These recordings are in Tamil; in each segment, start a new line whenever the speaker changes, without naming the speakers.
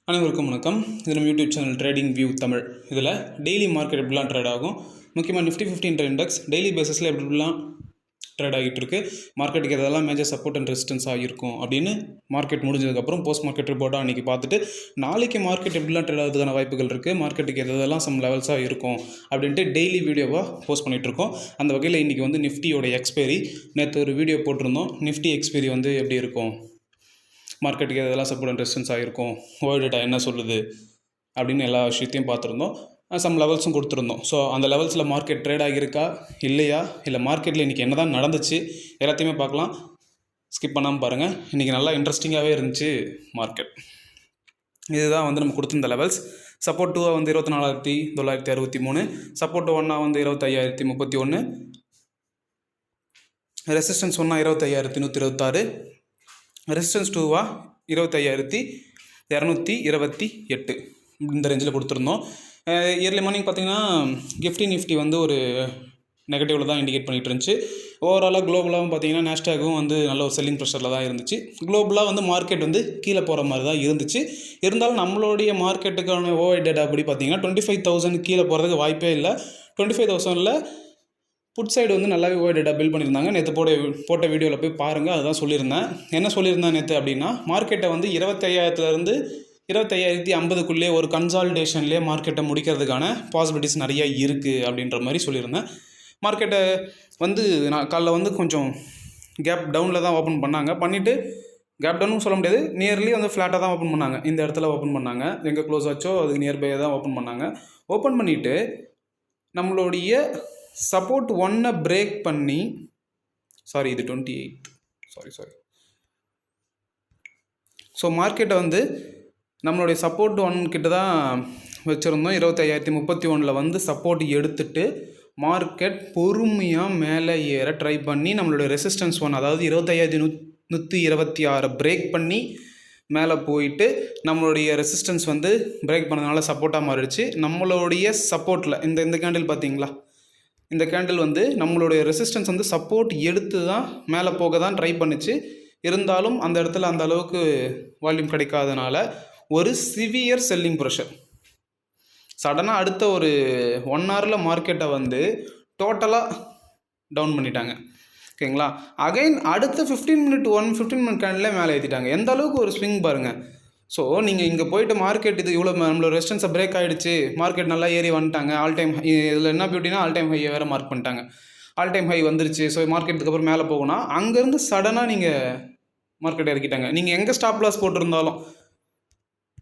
அனைவருக்கும் வணக்கம். இது நம்ம YouTube channel trading view Tamil. இதில் டெய்லி மார்க்கெட் எப்படிலாம் ட்ரேட் ஆகும், முக்கியமாக நிஃப்டி 50 இண்டெக்ஸ் டெய்லி பேசிஸில் எப்படிலாம் ட்ரேட் ஆகிட்டு இருக்கு, மார்க்கெட்டுக்கு எதெல்லாம் மேஜர் சப்போர்ட் அண்ட் ரெசிஸ்டன்ஸ் ஆகிருக்கும் அப்படின்னு மார்க்கெட் முடிஞ்சதுக்கப்புறம் போஸ்ட் மார்க்கெட் ரிப்போர்ட்டாக அன்றைக்கி பார்த்துட்டு நாளைக்கு மார்க்கெட் எப்படிலாம் ட்ரேட் ஆகிறதுக்கான வாய்ப்புகள் இருக்குது, மார்க்கெட்டுக்கு எதெல்லாம் சம் லெவல்ஸாக இருக்கும் அப்படின்ட்டு டெய்லி வீடியோவாக போஸ்ட் பண்ணிகிட்ருக்கோம். அந்த வகையில் இன்றைக்கி வந்து நிஃப்டியோட எக்ஸ்பைரி நேற்று ஒரு வீடியோ போட்டிருந்தோம். நிஃப்டி எக்ஸ்பைரி வந்து எப்படி இருக்கும், மார்க்கெட்டுக்கு எதெல்லாம் சப்போர்ட் அண்ட் ரெசிஸ்டன்ஸ் ஆகிருக்கும், வேர்ல்டு டேட்டா என்ன சொல்லுது அப்படின்னு எல்லா விஷயத்தையும் பார்த்துருந்தோம். சம் லெவல்ஸும் கொடுத்துருந்தோம். ஸோ அந்த லெவல்ஸில் மார்க்கெட் ட்ரேட் ஆகியிருக்கா இல்லையா, இல்லை மார்க்கெட்டில் இன்றைக்கி என்ன தான் நடந்துச்சு எல்லாத்தையுமே பார்க்கலாம். ஸ்கிப் பண்ணாமல் பாருங்கள். இன்றைக்கி நல்லா இன்ட்ரெஸ்டிங்காகவே இருந்துச்சு மார்க்கெட். இதுதான் வந்து நம்ம கொடுத்துருந்த லெவல்ஸ். சப்போர்ட் 2 வந்து 24,963, சப்போர்ட் 1 வந்து 25,031, ரெசிஸ்டன்ஸ் 1 25,126, ரெசிஸ்டன்ஸ் 2 25,228 இந்த ரேஞ்சில் கொடுத்துருந்தோம். இயர்லி மார்னிங் பார்த்திங்கன்னா நிஃப்டி வந்து ஒரு நெகட்டிவில் தான் இண்டிகேட் பண்ணிகிட்டு இருந்துச்சு. ஓவராலாக குளோபலாகவும் பார்த்திங்கன்னா நாஸ்டாக்கும் வந்து நல்ல ஒரு செல்லிங் ப்ரெஷரில் தான் இருந்துச்சு. குளோபலாக வந்து மார்க்கெட் வந்து கீழே போகிற மாதிரி தான் இருந்துச்சு. இருந்தாலும் நம்மளுடைய மார்க்கெட்டுக்கான ஓவர் டேட்டா அப்படி பார்த்திங்கன்னா 25,000 கீழே போகிறதுக்கு வாய்ப்பே இல்லை. 25,000 புட் சைடு வந்து நல்லாவே ஓவர் டேட்டா பில்ட் பண்ணியிருந்தாங்க. நேற்று போட்ட வீடியோவில் போய் பாருங்கள். அதுதான் சொல்லியிருந்தேன். என்ன சொல்லியிருந்தேன் நேற்று அப்படின்னா, மார்க்கெட்டை வந்து 25,000 25,050 ஒரு கன்சால்டேஷன்லேயே மார்க்கெட்டை முடிக்கிறதுக்கான பாசிபிலிட்டிஸ் நிறையா இருக்குது அப்படின்ற மாதிரி சொல்லியிருந்தேன். மார்க்கெட்டை வந்து நான் காலைல வந்து கொஞ்சம் கேப் டவுனில் தான் ஓப்பன் பண்ணாங்க. பண்ணிவிட்டு கேப் டவுன்னு சொல்ல முடியாது, நியர்லி வந்து ஃப்ளாட்டாக தான் ஓப்பன் பண்ணாங்க. இந்த இடத்துல ஓப்பன் பண்ணாங்க, எங்கே க்ளோஸ் ஆச்சோ அதுக்கு நியர்பை தான் ஓப்பன் பண்ணாங்க. ஓப்பன் பண்ணிவிட்டு நம்மளுடைய சப்போர்ட் 1 பிரேக் பண்ணி, இது 28 ஸோ மார்க்கெட்டை வந்து நம்மளுடைய சப்போர்ட் 1 கிட்ட தான் வச்சுருந்தோம். 25,031 வந்து சப்போர்ட் எடுத்துட்டு மார்க்கெட் பொறுமையாக மேலே ஏற ட்ரை பண்ணி நம்மளுடைய ரெசிஸ்டன்ஸ் 1 அதாவது 25,126 பிரேக் பண்ணி மேலே போயிட்டு நம்மளுடைய ரெசிஸ்டன்ஸ் வந்து பிரேக் பண்ணதுனால சப்போர்ட்டாக மாறிடுச்சு. நம்மளுடைய சப்போர்ட்டில் இந்த கேண்டில் பார்த்தீங்களா, இந்த கேண்டில் வந்து நம்மளுடைய ரெசிஸ்டன்ஸ் வந்து சப்போர்ட் எடுத்து தான் மேலே போக தான் ட்ரை பண்ணிச்சு. இருந்தாலும் அந்த இடத்துல அந்த அளவுக்கு வால்யூம் கிடைக்காதனால ஒரு சிவியர் செல்லிங் ப்ரெஷர். சடனாக அடுத்த ஒரு 1 ஹவரில் மார்க்கெட்டை வந்து டோட்டலாக டவுன் பண்ணிட்டாங்க. ஓகேங்களா. அகைன் அடுத்த 15 மினிட் கேண்டில் மேலே ஏற்றிட்டாங்க. எந்த அளவுக்கு ஒரு ஸ்விங் பாருங்கள். ஸோ நீங்கள் இங்கே போய்ட்டு மார்க்கெட் இது இவ்வளோ நம்மளோட ரெசிஸ்டன்ஸை பிரேக் ஆகிடுச்சு, மார்க்கெட் நல்லா ஏறி வந்துட்டாங்க. ஆல் டைம் இதில் என்ன பியூட்டினா ஆல் டைம் ஹையை வேறு மார்க் பண்ணிட்டாங்க. ஆல் டைம் ஹை வந்துருச்சு. ஸோ மார்க்கெட்டுக்கு அப்புறம் மேலே போகணும். அங்கேருந்து சடனாக நீங்கள் மார்க்கெட் இறக்கிட்டாங்க. நீங்கள் எங்கே ஸ்டாப் லாஸ் போட்டிருந்தாலும்,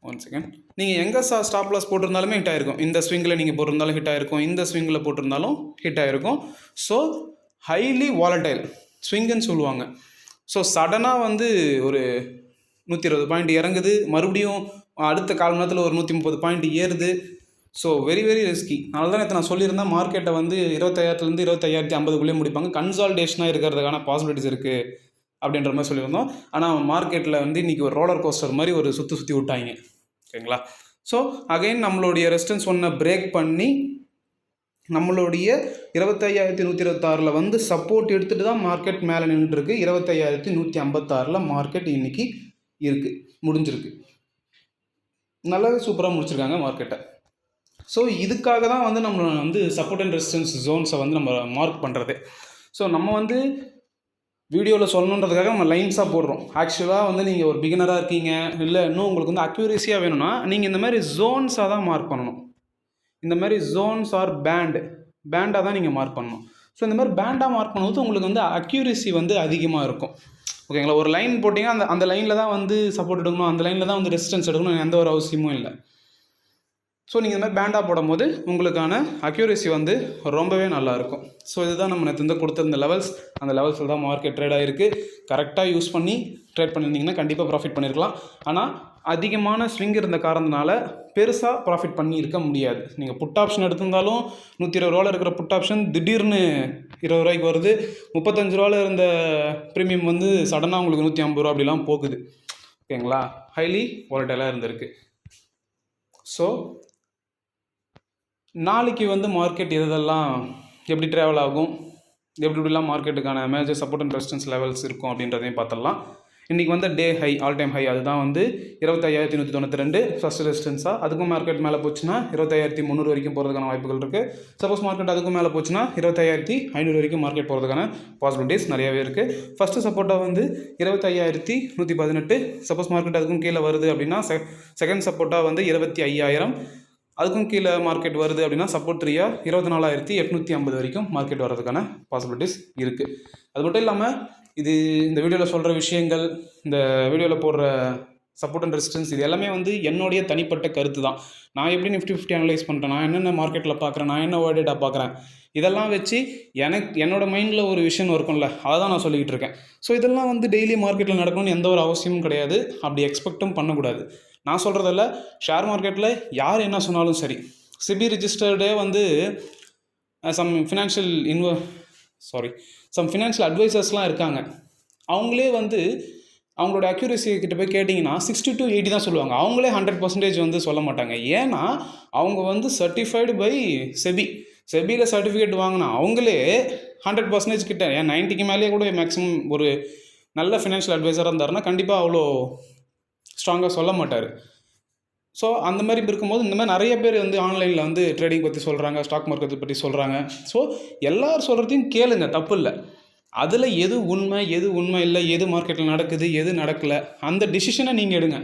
ஒன் செகண்ட், நீங்கள் எங்கே ஸ்டாப் லாஸ் போட்டிருந்தாலுமே ஹிட் ஆகிருக்கும். இந்த ஸ்விங்கில் நீங்கள் போட்டிருந்தாலும் ஹிட் ஆகிருக்கும், இந்த ஸ்விங்கில் போட்டிருந்தாலும் ஹிட் ஆகிருக்கும். ஸோ ஹைலி வாலடைல் ஸ்விங்குன்னு சொல்லுவாங்க. ஸோ சடனாக வந்து ஒரு 120 பாயிண்ட் இறங்குது, மறுபடியும் அடுத்த கால் மணி நேரத்தில் ஒரு 130 பாயிண்ட் ஏறுது. So very very risky. அதனால தான் நேற்று நான் சொல்லியிருந்தேன், மார்க்கெட்டை வந்து 25,000 25,050 முடிப்பாங்க, கன்சால்டேஷனாக இருக்கிறதுக்கான பாசிபிலிட்டிஸ் இருக்குது அப்படின்ற மாதிரி சொல்லியிருந்தோம். ஆனால் மார்க்கெட்டில் வந்து இன்றைக்கி ஒரு ரோலர் கோஸ்டர் மாதிரி ஒரு சுற்றி விட்டாங்க. ஓகேங்களா. ஸோ அகைன் நம்மளுடைய ரெசிஸ்டன்ஸ் 1 பிரேக் பண்ணி நம்மளுடைய 25,126 வந்து சப்போர்ட் எடுத்துகிட்டு தான் மார்க்கெட் மேலே நின்றுட்டுருக்கு. 25,156 மார்க்கெட் இன்றைக்கி இருக்குது, முடிஞ்சிருக்கு. நல்லாவே சூப்பராக முடிச்சிருக்காங்க மார்க்கெட்டை. ஸோ இதுக்காக தான் வந்து நம்ம வந்து சப்போர்ட் அண்ட் ரெசிஸ்டன்ஸ் ஜோன்ஸை வந்து நம்ம மார்க் பண்ணுறது. ஸோ நம்ம வந்து வீடியோவில் சொல்லணுன்றதுக்காக நம்ம லைன்ஸாக போடுறோம். ஆக்சுவலாக வந்து நீங்கள் ஒரு பிகினராக இருக்கீங்க, இல்லை இன்னும் உங்களுக்கு வந்து அக்யூரேசியாக வேணும்னா நீங்கள் இந்த மாதிரி ஜோன்ஸாக தான் மார்க் பண்ணணும். இந்த மாதிரி ஜோன்ஸ் ஆர் பேண்டாக தான் நீங்கள் மார்க் பண்ணணும். ஸோ இந்த மாதிரி பேண்டாக மார்க் பண்ணும்போது உங்களுக்கு வந்து அக்யூரேசி வந்து அதிகமாக இருக்கும். ஓகேங்களா. ஒரு லைன் போட்டிங்கன்னா அந்த லைனில் தான் வந்து சப்போர்ட் எடுக்கணும், அந்த லைனில் தான் வந்து ரெசிஸ்டன்ஸ் எடுக்கணும், எந்த ஒரு அவசியமும் இல்லை. ஸோ நீங்கள் இந்த மாதிரி பேண்டாக போடும்போது உங்களுக்கான அக்யூரேசி வந்து ரொம்பவே நல்லாயிருக்கும். ஸோ இதுதான் நம்ம நேற்று கொடுத்துருந்த லெவல்ஸ். அந்த லெவல்ஸில் தான் மார்க்கெட் ட்ரேட் ஆகிருக்கு. கரெக்டாக யூஸ் பண்ணி ட்ரேட் பண்ணியிருந்தீங்கன்னா கண்டிப்பாக ப்ராஃபிட் பண்ணியிருக்கலாம். ஆனால் அதிகமான ஸ்விங் இருந்த காரணத்தினால பெருசாக ப்ராஃபிட் பண்ணியிருக்க முடியாது. நீங்கள் புட் ஆப்ஷன் எடுத்திருந்தாலும் 120 ரூபாவில் இருக்கிற புட் ஆப்ஷன் திடீர்னு 20 ரூபாய்க்கு வருது. 35 ரூபாவில் இருந்த ப்ரீமியம் வந்து சடனாக உங்களுக்கு 150 ரூபா அப்படிலாம் போகுது. ஓகேங்களா. ஹைலி வாலடைலாக இருந்திருக்கு. ஸோ நாளைக்கு வந்து மார்க்கெட் இதெல்லாம் எப்படி ட்ராவல் ஆகும், எப்படிலாம் மார்க்கெட்டுக்கான major support and resistance levels இருக்கும் அப்படின்றதையும் பார்த்துடலாம். இன்றைக்கி வந்து day high, all time high, அதுதான் வந்து 25,192 ஃபஸ்ட் ரெசிஸ்டன்ஸாக. அதுக்கும் மார்க்கெட் மேலே போச்சுன்னா 25,300 வரைக்கும் போகிறதுக்கான வாய்ப்புகள் இருக்குது. சப்போஸ் மார்க்கெட் அதுக்கும் மேலே போச்சுன்னா 25,500 வரைக்கும் மார்க்கெட் போகிறதுக்கான பாசிபிலிட்டிஸ் நிறையாவே இருக்குது. ஃபஸ்ட்டு சப்போர்ட்டாக வந்து 25,118. சப்போஸ் மார்க்கெட் அதுக்கும் கீழே வருது அப்படின்னா செகண்ட் சப்போர்ட்டாக வந்து 25,000. அதுக்கும் கீழே மார்க்கெட் வருது அப்படின்னா சப்போர்ட் 3 24,850 வரைக்கும் மார்க்கெட் வர்றதுக்கான பாசிபிலிட்டிஸ் இருக்குது. அது மட்டும் இல்லாமல் இந்த வீடியோவில் சொல்கிற விஷயங்கள், இந்த வீடியோவில் போடுற சப்போர்ட் அண்ட் ரெசிஸ்டன்ஸ், இது எல்லாமே வந்து என்னுடைய தனிப்பட்ட கருத்து தான். நான் எப்படி நிஃப்டி 50 அனலைஸ் பண்ணுறேன், நான் என்னென்ன மார்க்கெட்டில் பார்க்குறேன், நான் என்ன வேர்டேட்டாக பார்க்குறேன், இதெல்லாம் வச்சு என்னோடய மைண்டில் ஒரு விஷயம் இருக்கும்ல, அதை தான் நான் சொல்லிக்கிட்டு இருக்கேன். ஸோ இதெல்லாம் வந்து டெய்லி மார்க்கெட்டில் நடக்கணும்னு எந்த ஒரு அவசியமும் கிடையாது. அப்படி எக்ஸ்பெக்டும் பண்ணக்கூடாது. நான் சொல்கிறதில்ல, ஷேர் மார்க்கெட்டில் யார் என்ன சொன்னாலும் சரி, சிபி ரிஜிஸ்டர்டே வந்து சம் ஃபினான்ஷியல் அட்வைசர்ஸ்லாம் இருக்காங்க. அவங்களே வந்து அவங்களோட அக்யூரேசி கிட்ட போய் கேட்டிங்கன்னா 60 to 80 தான் சொல்லுவாங்க. அவங்களே 100% வந்து சொல்ல மாட்டாங்க. ஏன்னா அவங்க வந்து சர்டிஃபைடு பை செபியில் சர்டிஃபிகேட் வாங்கினா அவங்களே 100% கிட்ட, ஏன் 90க்கு மேலேயே கூட மேக்ஸிமம் ஒரு நல்ல ஃபினான்ஷியல் அட்வைசராக இருந்தாருன்னா கண்டிப்பாக அவ்வளோ ஸ்ட்ராங்காக சொல்ல மாட்டார். ஸோ அந்த மாதிரி இருக்கும்போது இந்த மாதிரி நிறைய பேர் வந்து ஆன்லைனில் வந்து ட்ரேடிங் பற்றி சொல்கிறாங்க, ஸ்டாக் மார்க்கெட்டை பற்றி சொல்கிறாங்க. ஸோ எல்லோரும் சொல்கிறதையும் கேளுங்க, தப்பு இல்லை. அதில் எது உண்மை இல்லை, எது மார்க்கெட்டில் நடக்குது, எது நடக்கலை, அந்த டிசிஷனை நீங்கள் எடுங்க.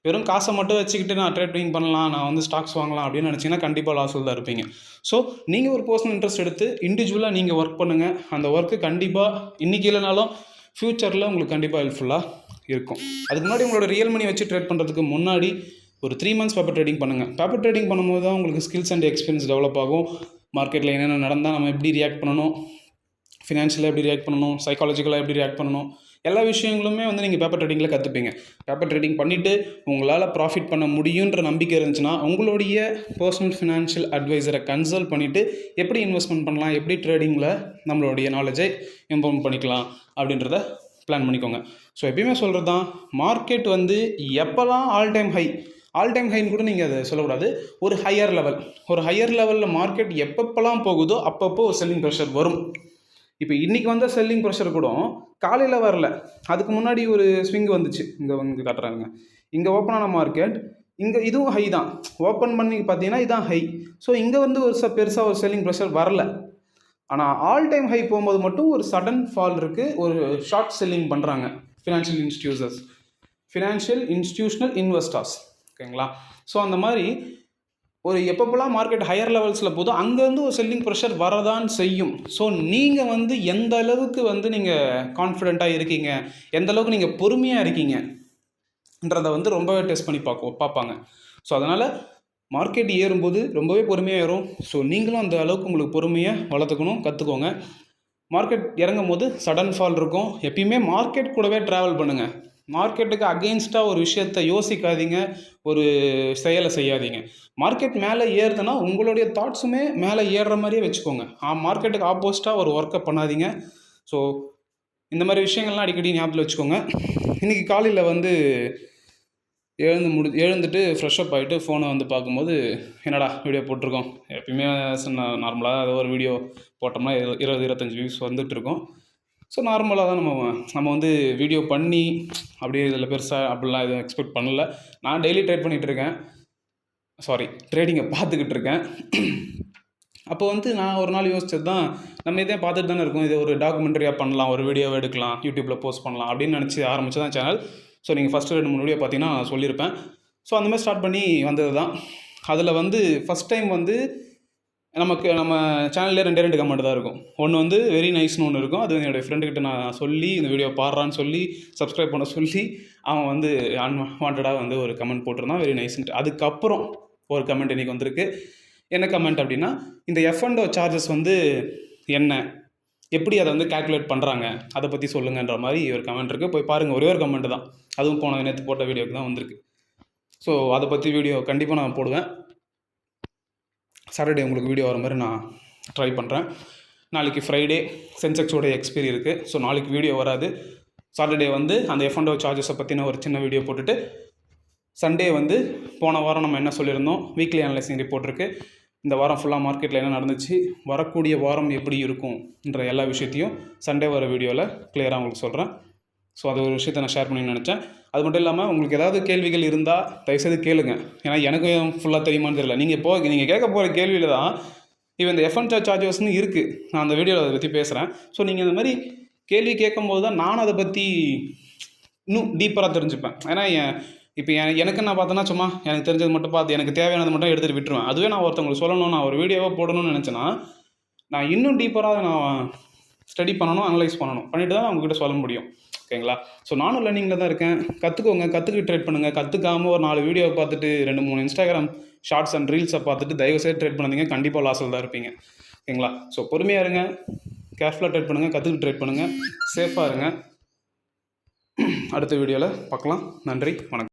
வெறும் காசை மட்டும் வச்சுக்கிட்டு நான் ட்ரேடிங் பண்ணலாம், நான் வந்து ஸ்டாக்ஸ் வாங்கலாம் அப்படின்னு நினச்சிங்கன்னா கண்டிப்பாக லாஸில் தான் இருப்பீங்க. ஸோ நீங்கள் ஒரு பர்சனல் இன்ட்ரெஸ்ட் எடுத்து இண்டிவிஜுவலாக நீங்கள் ஒர்க் பண்ணுங்கள். அந்த ஒர்க்கு கண்டிப்பாக இன்றைக்கி இல்லைனாலும் ஃப்யூச்சரில் உங்களுக்கு கண்டிப்பாக ஹெல்ப்ஃபுல்லாக இருக்கும். அதுக்கு முன்னாடி உங்களோட ரியல் மணி வச்சு ட்ரேட் பண்ணுறதுக்கு முன்னாடி ஒரு 3 months பேப்பர் ட்ரேடிங் பண்ணுங்கள். பேப்பர் ட்ரேடிங் பண்ணும்போது தான் உங்களுக்கு ஸ்கில்ஸ் அண்ட் எக்ஸ்பீரியன்ஸ் டெவலப் ஆகும். மார்க்கெட்டில் என்னென்ன நடந்தால் நம்ம எப்படி ரியாக்ட் பண்ணணும், ஃபினான்ஷியலாக எப்படி ரியாக்ட் பண்ணணும், சைக்காலஜிக்கலாக எப்படி ரியாக்ட் பண்ணணும், எல்லா விஷயங்களுமே வந்து நீங்கள் பேப்பர் ட்ரேடிங்கில் கற்றுப்பீங்க. பேப்பர் ட்ரேடிங் பண்ணிவிட்டு உங்களால் ப்ராஃபிட் பண்ண முடியுன்ற நம்பிக்கை இருந்துச்சுன்னா உங்களுடைய பர்சனல் ஃபினான்ஷியல் அட்வைசரை கன்சல்ட் பண்ணிவிட்டு எப்படி இன்வெஸ்ட்மெண்ட் பண்ணலாம், எப்படி ட்ரேடிங்கில் நம்மளுடைய நாலேஜை இம்ப்ரூவ் பண்ணிக்கலாம் அப்படின்றத பிளான் பண்ணிக்கோங்க. ஸோ எப்பயுமே சொல்கிறது தான், மார்க்கெட் வந்து எப்போல்லாம் ஆல் டைம் ஹைன்னு கூட நீங்கள் அதை சொல்லக்கூடாது, ஒரு ஹையர் லெவலில் மார்க்கெட் எப்பப்பெல்லாம் போகுதோ அப்பப்போ ஒரு செல்லிங் ப்ரெஷர் வரும். இப்போ இன்றைக்கி வந்த செல்லிங் ப்ரெஷர் கூட காலையில் வரல, அதுக்கு முன்னாடி ஒரு ஸ்விங் வந்துச்சு. இங்கே காட்டுறாங்க, இங்கே ஓப்பன் ஆன மார்க்கெட், இங்கே இதுவும் ஹை தான், ஓப்பன் பண்ணி பார்த்தீங்கன்னா இதுதான் ஹை. ஸோ இங்கே வந்து பெருசாக ஒரு செல்லிங் ப்ரெஷர் வரல. ஆனால் ஆல் டைம் ஹை போகும்போது மட்டும் ஒரு சடன் ஃபால் இருக்குது, ஒரு ஷார்ட் செல்லிங் பண்ணுறாங்க ஃபினான்ஷியல் இன்ஸ்டிடியூஷனல் இன்வெஸ்டர்ஸ். ஓகேங்களா? ஸோ அந்த மாதிரி ஒரு எப்பப்போலாம் மார்க்கெட் ஹையர் லெவல்ஸில் போதும் அங்கேருந்து ஒரு செல்லிங் ப்ரெஷர் வரதான் செய்யும். ஸோ நீங்கள் வந்து எந்த அளவுக்கு வந்து நீங்கள் கான்ஃபிடெண்ட்டாக இருக்கீங்க, எந்த அளவுக்கு நீங்கள் பொறுமையாக இருக்கீங்கன்றதை வந்து ரொம்பவே டெஸ்ட் பண்ணி பார்ப்பாங்க. ஸோ அதனால் மார்க்கெட் ஏறும்போது ரொம்பவே பொறுமையாக ஏறும். ஸோ நீங்களும் அந்த அளவுக்கு உங்களுக்கு பொறுமையை கற்றுக்கோங்க. மார்க்கெட் இறங்கும் போது சடன் ஃபால் இருக்கும். எப்பயுமே மார்க்கெட் கூடவே ட்ராவல் பண்ணுங்கள். மார்க்கெட்டுக்கு அகெயின்ஸ்டாக ஒரு விஷயத்தை யோசிக்காதீங்க, ஒரு செயலை செய்யாதீங்க. மார்க்கெட் மேலே ஏறுதுன்னா உங்களுடைய தாட்ஸுமே மேலே ஏறுற மாதிரியே வச்சுக்கோங்க. மார்க்கெட்டுக்கு ஆப்போசிட்டாக ஒரு ஒர்க்கை பண்ணாதீங்க. ஸோ இந்த மாதிரி விஷயங்கள்லாம் அடிக்கடி ஞாபகத்தில் வச்சுக்கோங்க. இன்றைக்கி காலையில் வந்து எழுந்துட்டு ஃப்ரெஷ்அப் ஆகிட்டு ஃபோனை வந்து பார்க்கும்போது என்னடா வீடியோ போட்டிருக்கோம். எப்பயுமே நார்மலாக ஏதோ ஒரு வீடியோ போட்டோம்னா 20-25 வியூஸ் வந்துட்டுருக்கோம். ஸோ நார்மலாக தான் நம்ம வந்து வீடியோ பண்ணி அப்படியே இதில் பெருசாக அப்படிலாம் எதுவும் எக்ஸ்பெக்ட் பண்ணல. நான் டெய்லி ட்ரேடிங்கை பார்த்துக்கிட்டு இருக்கேன். அப்போ வந்து நான் ஒரு நாள் யோசிச்சது தான், நம்ம இதே பார்த்துட்டு தானே இருக்கோம், இதை ஒரு டாக்குமெண்ட்ரியாக பண்ணலாம், ஒரு வீடியோவை எடுக்கலாம், யூடியூப்பில் போஸ்ட் பண்ணலாம் அப்படின்னு நினச்சி ஆரம்பிச்சு தான் சேனல். ஸோ நீங்கள் ஃபஸ்ட்டு 2-3 வீடியோ பார்த்தீங்கன்னா நான் சொல்லியிருப்பேன். ஸோ அந்தமாதிரி ஸ்டார்ட் பண்ணி வந்தது தான். அதில் வந்து ஃபஸ்ட் டைம் வந்து நம்ம சேனல்லே 2 கமெண்ட் தான் இருக்கும். ஒன்று வந்து வெரி நைஸ்னு ஒன்று இருக்கும். அது என்னுடைய ஃப்ரெண்டுக்கிட்ட நான் சொல்லி இந்த வீடியோ பாடுறான்னு சொல்லி சப்ஸ்கிரைப் பண்ண சொல்லி அவன் வந்து அன்வான்டாக வந்து ஒரு கமெண்ட் போட்டிருந்தான், வெரி நைஸ்ன்ட்டு. அதுக்கப்புறம் ஒரு கமெண்ட் இன்றைக்கி வந்திருக்கு. என்ன கமெண்ட் அப்படின்னா, இந்த F&O சார்ஜஸ் வந்து என்ன, எப்படி அதை வந்து கால்குலேட் பண்ணுறாங்க, அதை பற்றி சொல்லுங்கன்ற மாதிரி ஒரு கமெண்ட் இருக்குது. போய் பாருங்கள், ஒரே ஒரு கமெண்ட் தான், அதுவும் நேற்று போட்ட வீடியோக்கு தான் வந்திருக்கு. ஸோ அதை பற்றி வீடியோ கண்டிப்பாக நான் போடுவேன். சாட்டர்டே உங்களுக்கு வீடியோ வர மாதிரி நான் ட்ரை பண்ணுறேன். நாளைக்கு ஃப்ரைடே சென்செக்ஸோட எக்ஸ்பைரி இருக்குது. ஸோ நாளைக்கு வீடியோ வராது. சாட்டர்டே வந்து அந்த F&O சார்ஜஸை பற்றின ஒரு சின்ன வீடியோ போட்டுட்டு, சண்டே வந்து போன வாரம் நம்ம என்ன சொல்லியிருந்தோம், வீக்லி அனலைசிங் ரிப்போர்ட் இருக்குது. இந்த வாரம் ஃபுல்லாக மார்க்கெட்டில் என்ன நடந்துச்சு, வரக்கூடிய வாரம் எப்படி இருக்கும்ன்ற எல்லா விஷயத்தையும் சண்டே வர வீடியோவில் கிளியராக உங்களுக்கு சொல்கிறேன். ஸோ அது ஒரு விஷயத்தை நான் ஷேர் பண்ணி நினச்சேன். அது மட்டும் இல்லாமல் உங்களுக்கு ஏதாவது கேள்விகள் இருந்தால் தயவுசெய்து கேளுங்க. ஏன்னா எனக்கும் ஃபுல்லாக தெரியுமான்னு தெரியல. நீங்கள் கேட்க போகிற கேள்வியில் தான் இப்போ இந்த எஃப்எம் சார்ஜர்ஸ்னு இருக்குது. நான் அந்த வீடியோவில் அதை பற்றி பேசுகிறேன். ஸோ நீங்கள் இந்த மாதிரி கேள்வி கேட்கும்போது தான் நானும் அதை பற்றி இன்னும் டீப்பராக தெரிஞ்சுப்பேன். ஏன்னா இப்போ எனக்கு நான் பார்த்தேன்னா சும்மா எனக்கு தெரிஞ்சது மட்டும் பார்த்து எனக்கு தேவையானது மட்டும் எடுத்துகிட்டு விட்டுருவேன். அதுவே நான் ஒருத்தவங்களுக்கு சொல்லணும், நான் ஒரு வீடியோவாக போடணும்னு நினச்சேன்னா நான் இன்னும் டீப்பராக நான் ஸ்டடி பண்ணணும், அனலைஸ் பண்ணணும். பண்ணிட்டு தான் நான் உங்ககிட்ட சொல்ல முடியும். ஓகேங்களா? ஸோ நானும் லேர்னிங்கில் தான் இருக்கேன். கற்றுக்கோங்க, கற்றுக்கிட்டு ட்ரேட் பண்ணுங்கள். கற்றுக்காமல் ஒரு 4 வீடியோவை பார்த்துட்டு 2-3 இன்ஸ்டாகிராம் ஷார்ட்ஸ் அண்ட் ரீல்ஸை பார்த்துட்டு தயவுசெய்து ட்ரேட் பண்ணாதீங்க. கண்டிப்பாக லாஸில் தான் இருப்பீங்க. ஓகேங்களா? ஸோ பொறுமையாக இருங்க, கேர்ஃபுல்லாக ட்ரேட் பண்ணுங்கள், கற்றுக்கிட்டு ட்ரேட் பண்ணுங்கள், சேஃபாக இருங்க. அடுத்த வீடியோவில் பார்க்கலாம். நன்றி, வணக்கம்.